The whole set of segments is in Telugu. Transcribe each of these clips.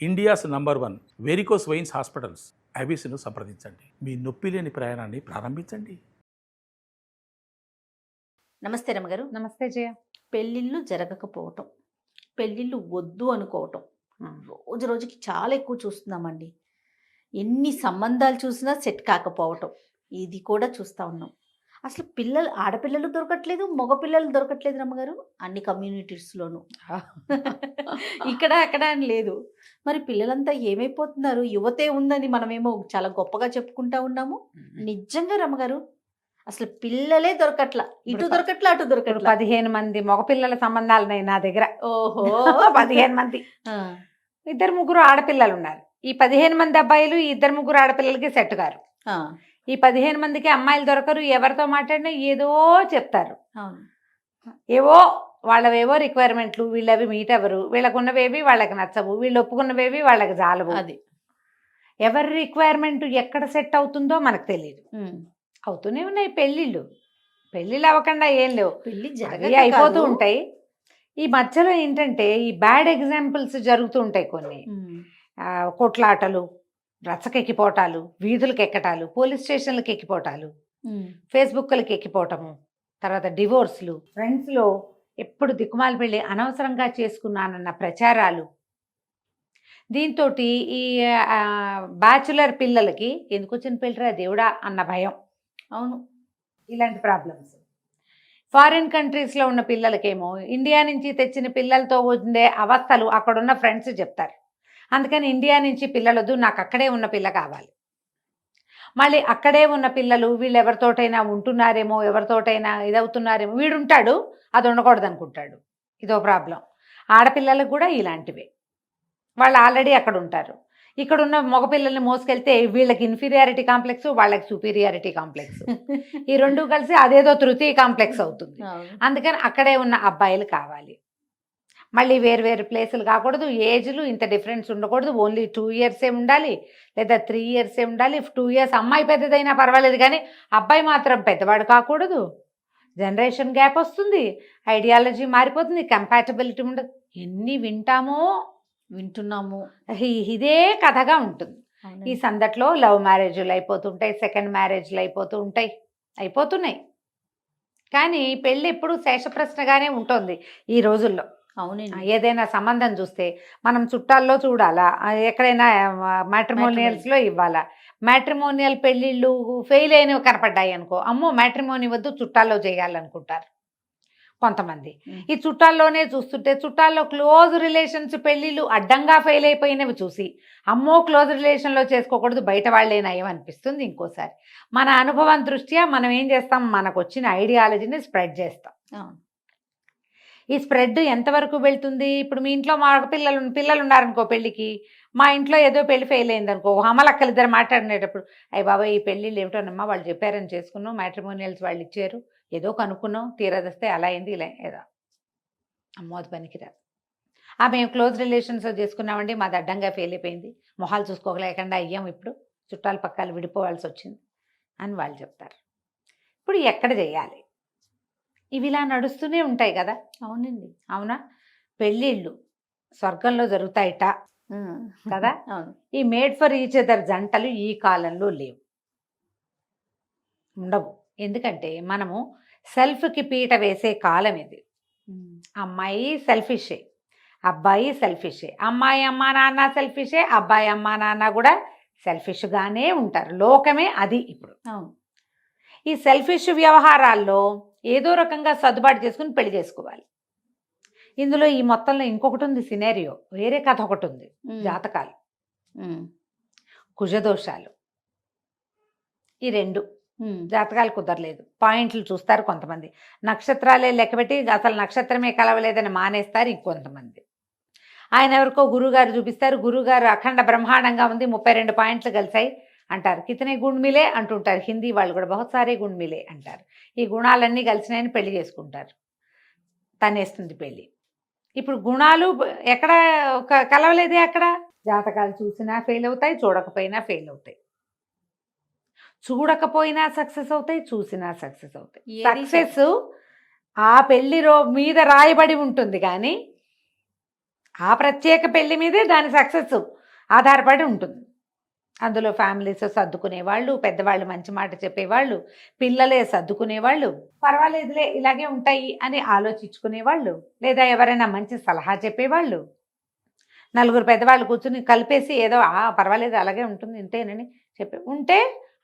India's number 1 varicose veins hospitals ఐబీసీను సంప్రదించండి. మీ నొప్పి లేని ప్రయాణాన్ని ప్రారంభించండి. నమస్తే రమ్మగారు. నమస్తే జయ. పెళ్ళిళ్ళు జరగకపోవటం, పెళ్ళిళ్ళు వద్దు అనుకోవటం రోజు రోజుకి చాలా ఎక్కువ చూస్తున్నామండి. ఎన్ని సంబంధాలు చూసినా సెట్ కాకపోవటం ఇది కూడా చూస్తూ ఉన్నాం. అసలు ఆడపిల్లలు దొరకట్లేదు, మగపిల్లలు దొరకట్లేదు రమ్మగారు, అన్ని కమ్యూనిటీస్లోనూ. ఇక్కడ అక్కడ అని లేదు. మరి పిల్లలంతా ఏమైపోతున్నారు? యువతే ఉందని మనమేమో చాలా గొప్పగా చెప్పుకుంటా ఉన్నాము. నిజంగా రమ్మగారు అసలు పిల్లలే దొరకట్లా, ఇటు దొరకట్లా అటు దొరకట్లా. 15 మంది మగపిల్లల సంబంధాలున్నాయి నా దగ్గర. ఓహో 15 మంది, 2-3 ఆడపిల్లలు ఉన్నారు. ఈ 15 మంది అబ్బాయిలు 2-3 ఆడపిల్లలకి సెట్ గారు. ఈ 15 మందికి అమ్మాయిలు దొరకరు. ఎవరితో మాట్లాడినా ఏదో చెప్తారు. ఏవో వాళ్ళవేవో రిక్వైర్మెంట్లు, వీళ్ళవి మీట్ అవ్వరు, వీళ్ళకున్నవేవి వాళ్ళకి నచ్చవు, వీళ్ళు ఒప్పుకున్నవేవి వాళ్ళకి జాలవు. అది ఎవరి రిక్వైర్మెంట్ ఎక్కడ సెట్ అవుతుందో మనకు తెలియదు. అవుతూనే ఉన్నాయి పెళ్ళిళ్ళు అవ్వకుండా ఏం లేవు, పెళ్ళి అయిపోతూ ఉంటాయి. ఈ మధ్యలో ఏంటంటే ఈ బ్యాడ్ ఎగ్జాంపుల్స్ జరుగుతూ ఉంటాయి. కొన్ని కొట్లాటలు, రచ్చకెక్కిపోవటాలు, వీధులకు ఎక్కటాలు, పోలీస్ స్టేషన్లకు ఎక్కిపోవటాలు, ఫేస్బుక్లకి ఎక్కిపోవటము, తర్వాత డివోర్స్లు, ఫ్రెండ్స్లో ఎప్పుడు దిక్కుమాల పెళ్ళి అనవసరంగా చేసుకున్నానన్న ప్రచారాలు. దీంతో ఈ బ్యాచులర్ పిల్లలకి ఎందుకు వచ్చిన పెళ్ళిరా దేవుడా అన్న భయం. అవును, ఇలాంటి ప్రాబ్లమ్స్. ఫారిన్ కంట్రీస్లో ఉన్న పిల్లలకేమో ఇండియా నుంచి తెచ్చిన పిల్లలతో ఉండే అవస్థలు అక్కడున్న ఫ్రెండ్స్ చెప్తారు. అందుకని ఇండియా నుంచి పిల్లలొద్దు, నాకు అక్కడే ఉన్న పిల్ల కావాలి. మళ్ళీ అక్కడే ఉన్న పిల్లలు వీళ్ళు ఎవరితోటైనా ఉంటున్నారేమో, ఎవరితోటైనా ఇదవుతున్నారేమో, వీడుంటాడు అది ఉండకూడదు అనుకుంటాడు. ఇదో ప్రాబ్లం. ఆడపిల్లలకు కూడా ఇలాంటివే. వాళ్ళు ఆల్రెడీ అక్కడ ఉంటారు. ఇక్కడున్న మగపిల్లల్ని మోసుకెళ్తే వీళ్ళకి ఇన్ఫీరియారిటీ కాంప్లెక్స్, వాళ్ళకి సుపీరియారిటీ కాంప్లెక్స్, ఈ రెండు కలిసి అదేదో తృతీయ కాంప్లెక్స్ అవుతుంది. అందుకని అక్కడే ఉన్న అబ్బాయిలు కావాలి. మళ్ళీ వేరు ప్లేసులు కాకూడదు, ఏజ్లు ఇంత డిఫరెన్స్ ఉండకూడదు, ఓన్లీ 2 ఇయర్సే ఉండాలి, లేదా 3 ఇయర్సే ఉండాలి. 2 ఇయర్స్ అమ్మాయి పెద్దదైనా పర్వాలేదు, కానీ అబ్బాయి మాత్రం పెద్దవాడు కాకూడదు. జనరేషన్ గ్యాప్ వస్తుంది, ఐడియాలజీ మారిపోతుంది, కంపాటబిలిటీ ఉండదు. ఎన్ని వింటున్నాము, ఇదే కథగా ఉంటుంది. ఈ సందట్లో లవ్ మ్యారేజ్లు అయిపోతుంటాయి, సెకండ్ మ్యారేజ్లు అయిపోతున్నాయి. కానీ పెళ్ళి ఎప్పుడు శేషప్రశ్నగానే ఉంటుంది ఈ రోజుల్లో. అవునండి. ఏదైనా సంబంధం చూస్తే మనం చుట్టాల్లో చూడాలా, ఎక్కడైనా మ్యాట్రిమోనియల్స్లో ఇవ్వాలా. మ్యాట్రిమోనియల్ పెళ్ళిళ్ళు ఫెయిల్ అయినవి కనపడ్డాయి అనుకో, అమ్మో మ్యాట్రిమోని వద్దు చుట్టాల్లో చేయాలనుకుంటారు కొంతమంది. ఈ చుట్టాల్లోనే చూస్తుంటే చుట్టాల్లో క్లోజ్ రిలేషన్స్ పెళ్ళిళ్ళు అడ్డంగా ఫెయిల్ అయిపోయినవి చూసి అమ్మో క్లోజ్ రిలేషన్లో చేసుకోకూడదు, బయట వాళ్ళే నయం అనిపిస్తుంది. ఇంకోసారి మన అనుభవం దృష్ట్యా మనం ఏం చేస్తాం, మనకు వచ్చిన ఐడియాలజీని స్ప్రెడ్ చేస్తాం. ఈ స్ప్రెడ్ ఎంతవరకు వెళ్తుంది? ఇప్పుడు మీ ఇంట్లో మా పిల్లలు ఉన్నారనుకో పెళ్ళికి, మా ఇంట్లో ఏదో పెళ్లి ఫెయిల్ అయిందనుకో, అమ్మలక్కలు ఇద్దరు మాట్లాడినేటప్పుడు అయ్యి బాబా ఈ పెళ్ళిళ్ళు ఏమిటోనమ్మా, వాళ్ళు చెప్పారని చేసుకున్నాం, మ్యాట్రిమోనియల్స్ వాళ్ళు ఇచ్చారు, ఏదో కనుక్కున్నాం, తీరదస్తే అలా అయింది ఇలా ఏదో, అమ్మో అది పనికిరాదు. మేము క్లోజ్ రిలేషన్స్ చేసుకున్నామండి, మాది అడ్డంగా ఫెయిల్ అయిపోయింది, మొహాలు చూసుకోలేకుండా అయ్యాం, ఇప్పుడు చుట్టాలు పక్కలు విడిపోవాల్సి వచ్చింది అని వాళ్ళు చెప్తారు. ఇప్పుడు ఎక్కడ చేయాలి? ఇవి ఇలా నడుస్తూనే ఉంటాయి కదా. అవునండి, అవునా? పెళ్ళిళ్ళు స్వర్గంలో జరుగుతాయిట కదా. ఈ మేడ్ ఫర్ ఈచ్ అదర్ జంటలు ఈ కాలంలో లేవు, ఉండవు. ఎందుకంటే మనము సెల్ఫ్కి పీట వేసే కాలం ఇది. అమ్మాయి సెల్ఫిషే, అబ్బాయి సెల్ఫిషే, అమ్మాయి అమ్మా నాన్న సెల్ఫిషే, అబ్బాయి అమ్మా నాన్న కూడా సెల్ఫిష్గానే ఉంటారు. లోకమే అది ఇప్పుడు. ఈ సెల్ఫిష్ వ్యవహారాల్లో ఏదో రకంగా సర్దుబాటు చేసుకుని పెళ్లి చేసుకోవాలి. ఇందులో ఈ మొత్తంలో ఇంకొకటి ఉంది సినేరియో, వేరే కథ ఒకటి ఉంది. జాతకాలు, కుజదోషాలు, ఈ 2 జాతకాలు కుదరలేదు, పాయింట్లు చూస్తారు కొంతమంది, నక్షత్రాలే లెక్కబెట్టి అసలు నక్షత్రమే కలవలేదని మానేస్తారు ఇంకొంతమంది. ఆయన ఎవరికో గురువుగారు చూపిస్తారు, గురువుగారు అఖండ బ్రహ్మాండంగా ఉంది, 32 పాయింట్లు కలిసాయి అంటారు. కితనే గుణ్ మిలే అంటుంటారు హిందీ వాళ్ళు కూడా, బహుత్ గుణ్ మిలే అంటారు. ఈ గుణాలన్నీ కలిసినాయని పెళ్లి చేసుకుంటారు, తనేస్తుంది పెళ్ళి. ఇప్పుడు గుణాలు ఎక్కడ కలవలేదే, అక్కడ జాతకాలు చూసినా ఫెయిల్ అవుతాయి, చూడకపోయినా ఫెయిల్ అవుతాయి. చూడకపోయినా సక్సెస్ అవుతాయి, చూసినా సక్సెస్ అవుతాయి. సక్సెస్ ఆ పెళ్లి మీద రాయబడి ఉంటుంది, కానీ ఆ ప్రత్యేక పెళ్లి మీదే దాని సక్సెస్ ఆధారపడి ఉంటుంది. అందులో ఫ్యామిలీస్ సర్దుకునేవాళ్ళు, పెద్దవాళ్ళు మంచి మాట చెప్పేవాళ్ళు, పిల్లలే సర్దుకునేవాళ్ళు, పర్వాలేదులే ఇలాగే ఉంటాయి అని ఆలోచించుకునేవాళ్ళు, లేదా ఎవరైనా మంచి సలహా చెప్పేవాళ్ళు, నలుగురు పెద్దవాళ్ళు కూర్చుని కలిపేసి ఏదో పర్వాలేదు అలాగే ఉంటుంది ఇంతేనని చెప్పి ఉంటే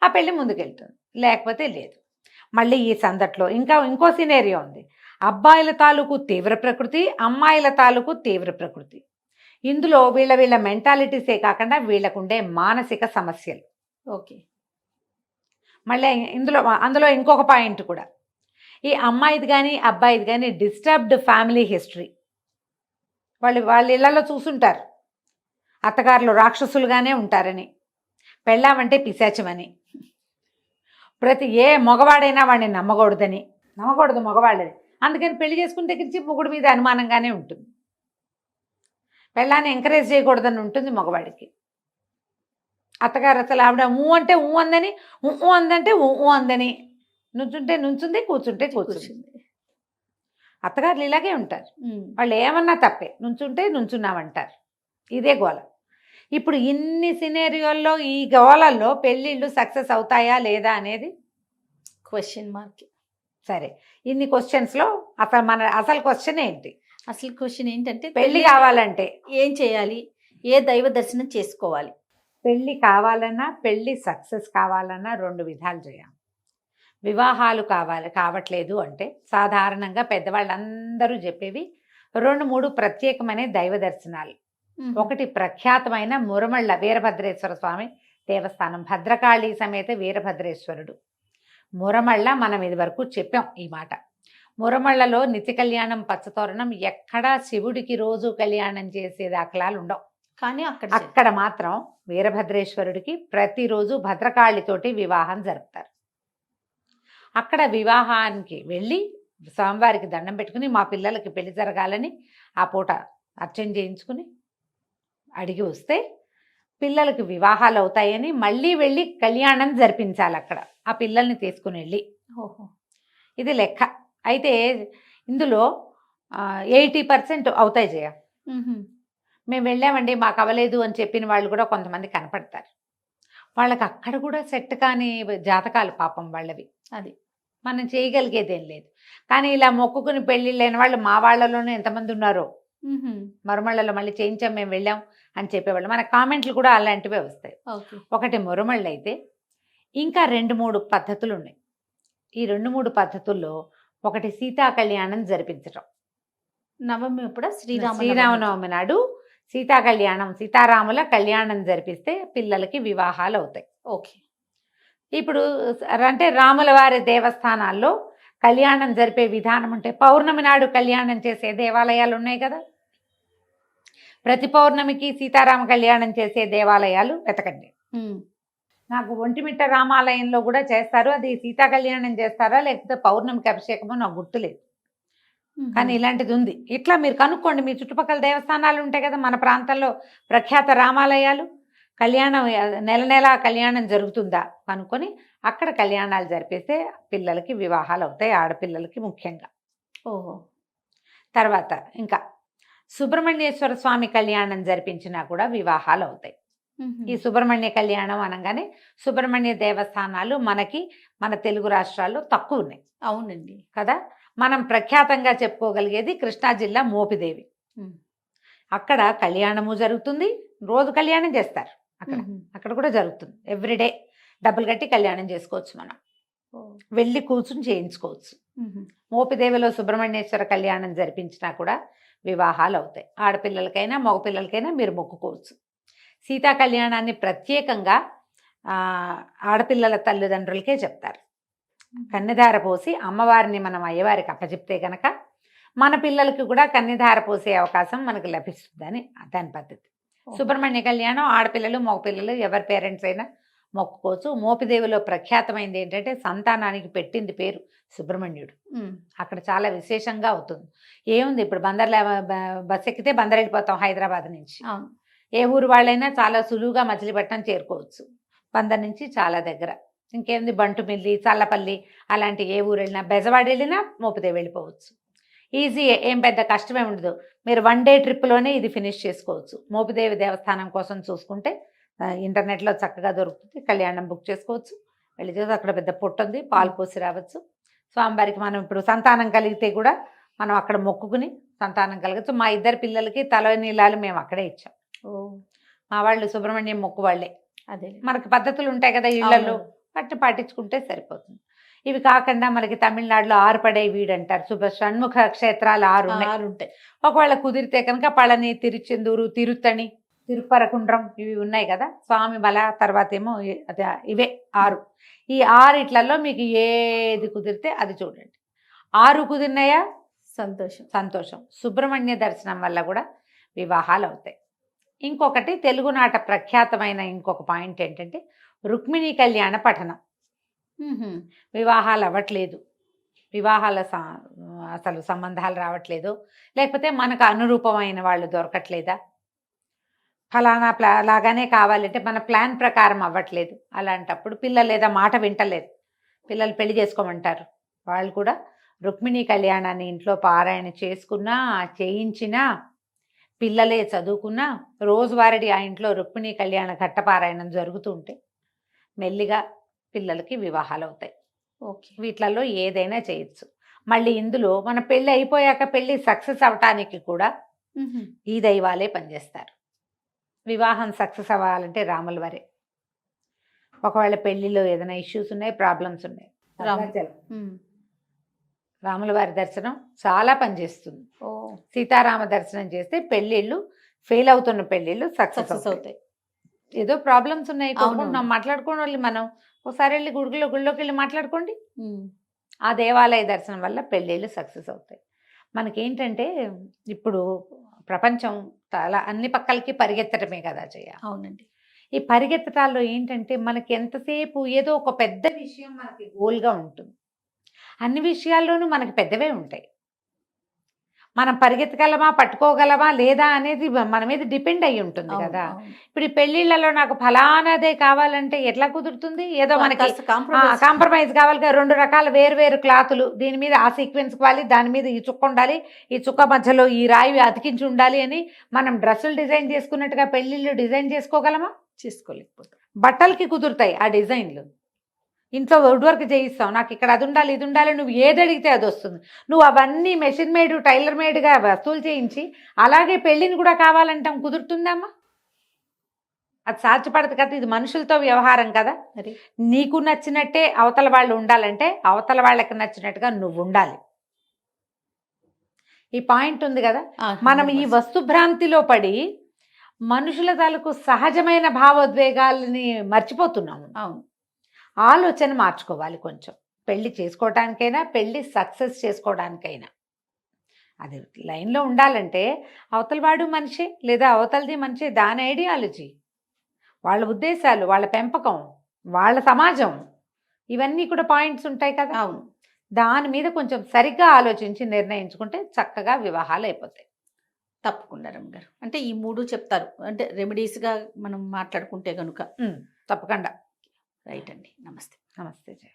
ఆ పెళ్లి ముందుకెళ్తుంది, లేకపోతే లేదు. మళ్ళీ ఈ సందట్లో ఇంకో సినేరియో ఉంది. అబ్బాయిల తాలూకు తీవ్ర ప్రకృతి, అమ్మాయిల తాలూకు తీవ్ర ప్రకృతి. ఇందులో వీళ్ళ మెంటాలిటీసే కాకుండా వీళ్ళకుండే మానసిక సమస్యలు. ఓకే. మళ్ళీ అందులో ఇంకొక పాయింట్ కూడా, ఈ అమ్మాయిది కానీ అబ్బాయిది కానీ డిస్టర్బ్డ్ ఫ్యామిలీ హిస్టరీ. వాళ్ళ ఇళ్లలో చూసుంటారు అత్తగారులు రాక్షసులుగానే ఉంటారని, పెళ్ళామంటే పిశాచమని, ఏ మగవాడైనా వాడిని నమ్మకూడదు మగవాళ్ళని. అందుకని పెళ్లి చేసుకుని దగ్గరించి మొగుడు మీద అనుమానంగానే ఉంటుంది. పెళ్ళాన్ని ఎంకరేజ్ చేయకూడదని ఉంటుంది మగవాడికి. అత్తగారు అసలు ఆవిడ అంటే అందని, అందంటే అందని, నుంచుంటే నుంచుంది, కూర్చుంటే కూర్చుంది. అత్తగారులు ఇలాగే ఉంటారు. వాళ్ళు ఏమన్నా తప్పే, నుంచుంటే నుంచున్నామంటారు. ఇదే గోల. ఇప్పుడు ఇన్ని సినేరియోల్లో ఈ గోలల్లో పెళ్ళిళ్ళు సక్సెస్ అవుతాయా లేదా అనేది క్వశ్చన్ మార్క్. సరే, ఇన్ని క్వశ్చన్స్లో అసలు క్వశ్చన్ ఏంటి? అసలు క్వశ్చన్ ఏంటంటే పెళ్లి కావాలంటే ఏం చేయాలి, ఏ దైవ దర్శనం చేసుకోవాలి? పెళ్ళి కావాలన్నా, పెళ్ళి సక్సెస్ కావాలన్నా 2 విధాలు చేయాలి. వివాహాలు కావట్లేదు అంటే సాధారణంగా పెద్దవాళ్ళందరూ చెప్పేవి 2-3 ప్రత్యేకమైన దైవ దర్శనాలు. ఒకటి ప్రఖ్యాతమైన మురమళ్ళ వీరభద్రేశ్వర స్వామి దేవస్థానం, భద్రకాళి సమేత వీరభద్రేశ్వరుడు. మురమళ్ళ మనం ఇది వరకు చెప్పాం ఈ మాట. మురమళ్ళలో నిత్య కళ్యాణం, పచ్చతోరణం, ఎక్కడా శివుడికి రోజు కళ్యాణం చేసే దాఖలాలు ఉండవు. కానీ అక్కడ మాత్రం వీరభద్రేశ్వరుడికి ప్రతిరోజు భద్రకాళితోటి వివాహం జరుపుతారు. అక్కడ వివాహానికి వెళ్ళి స్వామివారికి దండం పెట్టుకుని మా పిల్లలకి పెళ్లి జరగాలని ఆ పూట అర్చన చేయించుకుని అడిగి వస్తే పిల్లలకి వివాహాలు అవుతాయని మళ్ళీ వెళ్ళి కళ్యాణం జరిపించాలి అక్కడ ఆ పిల్లల్ని తీసుకుని వెళ్ళి. ఓహో, ఇది లెక్క. అయితే ఇందులో 80% అవుతాయి జయ. మేము వెళ్ళామండి మాకు అవ్వలేదు అని చెప్పిన వాళ్ళు కూడా కొంతమంది కనపడతారు. వాళ్ళకి అక్కడ కూడా సెట్ కాని జాతకాలు పాపం వాళ్ళవి. అది మనం చేయగలిగేదేం లేదు. కానీ ఇలా మొక్కుకుని పెళ్ళి లేని వాళ్ళు మా వాళ్ళలోనే ఎంతమంది ఉన్నారో. మరుమళ్ళలో మళ్ళీ చేయించాం మేము వెళ్ళాం అని చెప్పేవాళ్ళు. మన కామెంట్లు కూడా అలాంటివే వస్తాయి. ఒకటి మురమళ్ళు అయితే ఇంకా 2-3 పద్ధతులు ఉన్నాయి. ఈ 2-3 పద్ధతుల్లో ఒకటి సీతా కళ్యాణం జరిపించటం. నవమి ఇప్పుడు శ్రీరామనవమి నాడు సీతా కళ్యాణం, సీతారాముల కళ్యాణం జరిపిస్తే పిల్లలకి వివాహాలు అవుతాయి. ఓకే. ఇప్పుడు అంటే రాముల వారి దేవస్థానాల్లో కళ్యాణం జరిపే విధానం ఉంటే పౌర్ణమి నాడు కళ్యాణం చేసే దేవాలయాలు ఉన్నాయి కదా. ప్రతి పౌర్ణమికి సీతారామ కళ్యాణం చేసే దేవాలయాలు వెతకండి. నాకు ఒంటిమిట్ట రామాలయంలో కూడా చేస్తారు. అది సీతా కళ్యాణం చేస్తారా లేకపోతే పౌర్ణమికి అభిషేకమో నాకు గుర్తులేదు, కానీ ఇలాంటిది ఉంది. ఇట్లా మీరు కనుక్కోండి. మీ చుట్టుపక్కల దేవస్థానాలు ఉంటాయి కదా, మన ప్రాంతంలో ప్రఖ్యాత రామాలయాలు. కళ్యాణం నెల కళ్యాణం జరుగుతుందా కనుక్కొని అక్కడ కళ్యాణాలు జరిపేస్తే పిల్లలకి వివాహాలు అవుతాయి, ఆడపిల్లలకి ముఖ్యంగా. ఓహో. తర్వాత ఇంకా సుబ్రహ్మణ్యేశ్వర స్వామి కళ్యాణం జరిపించినా కూడా వివాహాలు అవుతాయి. ఈ సుబ్రహ్మణ్య కళ్యాణం అనగానే సుబ్రహ్మణ్య దేవస్థానాలు మన తెలుగు రాష్ట్రాల్లో తక్కువ ఉన్నాయి. అవునండి కదా. మనం ప్రఖ్యాతంగా చెప్పుకోగలిగేది కృష్ణా జిల్లా మోపిదేవి. అక్కడ కళ్యాణము జరుగుతుంది, రోజు కళ్యాణం చేస్తారు. అక్కడ కూడా జరుగుతుంది. ఎవ్రీడే డబ్బులు కట్టి కళ్యాణం చేసుకోవచ్చు, మనం వెళ్ళి కూర్చుని చేయించుకోవచ్చు. మోపిదేవిలో సుబ్రహ్మణ్యేశ్వర కళ్యాణం జరిపించినా కూడా వివాహాలు అవుతాయి. ఆడపిల్లలకైనా మగపిల్లలకైనా మీరు మొక్కుకోవచ్చు. సీతా కళ్యాణాన్ని ప్రత్యేకంగా ఆడపిల్లల తల్లిదండ్రులకే చెప్తారు. కన్యధార పోసి అమ్మవారిని మనం అయ్యవారికి అప్పచెప్తే గనక మన పిల్లలకి కూడా కన్యధార పోసే అవకాశం మనకు లభిస్తుందని దాని పద్ధతి. సుబ్రహ్మణ్య కళ్యాణం ఆడపిల్లలు మగపిల్లలు ఎవరి పేరెంట్స్ అయినా మొక్కుకోవచ్చు. మోపిదేవిలో ప్రఖ్యాతమైంది ఏంటంటే సంతానానికి పెట్టింది పేరు సుబ్రహ్మణ్యుడు. అక్కడ చాలా విశేషంగా అవుతుంది. ఏముంది, ఇప్పుడు బస్ ఎక్కితే బందర్ వెళ్ళిపోతాం హైదరాబాద్ నుంచి. ఏ ఊరు వాళ్ళైనా చాలా సులువుగా మచిలీపట్నం చేరుకోవచ్చు. బందర్ నుంచి చాలా దగ్గర. ఇంకేముంది, బంటుమిల్లి, చల్లపల్లి అలాంటి ఏ ఊరు వెళ్ళినా, బెజవాడ వెళ్ళినా మోపిదేవి వెళ్ళిపోవచ్చు. ఈజీయే, ఏం పెద్ద కష్టమే ఉండదు. మీరు 1 డే ట్రిప్లోనే ఇది ఫినిష్ చేసుకోవచ్చు. మోపిదేవి దేవస్థానం కోసం చూసుకుంటే ఇంటర్నెట్లో చక్కగా దొరుకుతుంది. కళ్యాణం బుక్ చేసుకోవచ్చు, వెళ్ళి చూసి అక్కడ పెద్ద పుట్ట ఉంది, పాలు పోసి రావచ్చు. స్వామివారికి మనం ఇప్పుడు సంతానం కలిగితే కూడా మనం అక్కడ మొక్కుకుని సంతానం కలగచ్చు. మా 2 పిల్లలకి తలనీలాలు మేము అక్కడే ఇచ్చాం. ఓ మా వాళ్ళు సుబ్రహ్మణ్యం మొక్కు వాళ్ళే. అదే మనకి పద్ధతులు ఉంటాయి కదా ఇళ్లలో, పట్టు పాటించుకుంటే సరిపోతుంది. ఇవి కాకుండా మనకి తమిళనాడులో ఆరుపడే వీడు అంటారు. షణ్ముఖ క్షేత్రాలు 6 ఉంటాయి. ఒకవేళ కుదిరితే కనుక పళని, తిరుచెందూరు, తిరుత్తణి, తిరుపరకుండ్రం ఇవి ఉన్నాయి కదా స్వామి బల. తర్వాత ఏమో ఇవే 6. ఈ 6 మీకు ఏది కుదిరితే అది చూడండి. 6 కుదిరినాయా సంతోషం. సంతోషం. సుబ్రహ్మణ్య దర్శనం వల్ల కూడా వివాహాలు అవుతాయి. ఇంకొకటి తెలుగునాట ప్రఖ్యాతమైన ఇంకొక పాయింట్ ఏంటంటే రుక్మిణీ కళ్యాణ పఠనం. వివాహాలు అవ్వట్లేదు, వివాహాల అసలు సంబంధాలు రావట్లేదు, లేకపోతే మనకు అనురూపమైన వాళ్ళు దొరకట్లేదా, ఫలానా లాగానే కావాలంటే మన ప్లాన్ ప్రకారం అవ్వట్లేదు, అలాంటప్పుడు పిల్లలు లేదా మాట వింటలేదు, పిల్లలు పెళ్లి చేసుకోమంటారు, వాళ్ళు కూడా రుక్మిణీ కళ్యాణాన్ని ఇంట్లో పారాయణ చేసుకున్నా చేయించినా పిల్లలే చదువుకున్నా రోజువారీ ఆ ఇంట్లో రుక్మిణీ కళ్యాణ ఘట్టపారాయణం జరుగుతూ ఉంటే మెల్లిగా పిల్లలకి వివాహాలు అవుతాయి. ఓకే, వీటిలలో ఏదైనా చేయొచ్చు. మళ్ళీ ఇందులో మన పెళ్ళి అయిపోయాక పెళ్ళి సక్సెస్ అవటానికి కూడా ఈ దైవాలే పనిచేస్తారు. వివాహం సక్సెస్ అవ్వాలంటే రాముల వారే. ఒకవేళ పెళ్లిలో ఏదైనా ఇష్యూస్ ఉన్నాయి, ప్రాబ్లమ్స్ ఉన్నాయి, రాముల వారి దర్శనం చాలా పనిచేస్తుంది. సీతారామ దర్శనం చేస్తే పెళ్ళిళ్ళు ఫెయిల్ అవుతున్న పెళ్ళిళ్ళు సక్సెస్ అవుతాయి. ఏదో ప్రాబ్లమ్స్ ఉన్నాయి మాట్లాడుకోండి, మనం ఒకసారి వెళ్ళి గుడిలోకి వెళ్ళి మాట్లాడుకోండి. ఆ దేవాలయ దర్శనం వల్ల పెళ్ళిళ్ళు సక్సెస్ అవుతాయి. మనకేంటంటే ఇప్పుడు ప్రపంచం చాలా అన్ని పక్కలకి పరిగెత్తడమే కదా చేయాలి. అవునండి. ఈ పరిగెత్తటాల్లో ఏంటంటే మనకి ఎంతసేపు ఏదో ఒక పెద్ద విషయం మనకి గోల్గా ఉంటుంది. అన్ని విషయాల్లోనూ మనకి పెద్దవే ఉంటాయి. మనం పరిగెత్తగలమా, పట్టుకోగలమా లేదా అనేది మన మీద డిపెండ్ అయ్యి ఉంటుంది కదా. ఇప్పుడు ఈ పెళ్లిళ్లలో నాకు ఫలానాదే కావాలంటే ఎట్లా కుదురుతుంది? ఏదో మనకి కాంప్రమైజ్ కావాలి. 2 రకాల వేరు క్లాతులు, దీని మీద ఆ సీక్వెన్స్ కావాలి, దాని మీద ఈ చుక్క ఉండాలి, ఈ చుక్క మధ్యలో ఈ రాయి అతికించి ఉండాలి అని మనం డ్రెస్సులు డిజైన్ చేసుకున్నట్టుగా పెళ్లిళ్ళు డిజైన్ చేసుకోగలమా? చేసుకోలేకపోతే. బట్టలకి కుదురుతాయి ఆ డిజైన్లు, ఇంట్లో వుడ్ వర్క్ చేయిస్తాం, నాకు ఇక్కడ అది ఉండాలి ఇది ఉండాలి, నువ్వు ఏది అడిగితే అది వస్తుంది. నువ్వు అవన్నీ మెషిన్ మేడ్ టైలర్ మేడ్గా వస్తువులు చేయించి అలాగే పెళ్ళిని కూడా కావాలంటాం, కుదురుతుందమ్మా? అది సాధ్యపడదు కదా. ఇది మనుషులతో వ్యవహారం కదా. నీకు నచ్చినట్టే అవతల వాళ్ళు ఉండాలంటే అవతల వాళ్ళకి నచ్చినట్టుగా నువ్వు ఉండాలి. ఈ పాయింట్ ఉంది కదా. మనం ఈ వస్తుభ్రాంతిలో పడి మనుషుల తాలూకు సహజమైన భావోద్వేగాలని మర్చిపోతున్నాము. అవును, ఆలోచన మార్చుకోవాలి కొంచెం. పెళ్ళి చేసుకోవడానికైనా పెళ్ళి సక్సెస్ చేసుకోవడానికైనా అది లైన్లో ఉండాలంటే అవతల వాడు మనిషి లేదా అవతలది మనిషి, దాని ఐడియాలజీ, వాళ్ళ ఉద్దేశాలు, వాళ్ళ పెంపకం, వాళ్ళ సమాజం, ఇవన్నీ కూడా పాయింట్స్ ఉంటాయి కదా. అవును, దాని మీద కొంచెం సరిగ్గా ఆలోచించి నిర్ణయించుకుంటే చక్కగా వివాహాలు అయిపోతాయి. తప్పకుండా రమ్మగారు. అంటే ఈ 3 చెప్తారు, అంటే రెమెడీస్గా మనం మాట్లాడుకుంటే కనుక తప్పకుండా. రైట్ అండి. నమస్తే. నమస్తే జయ.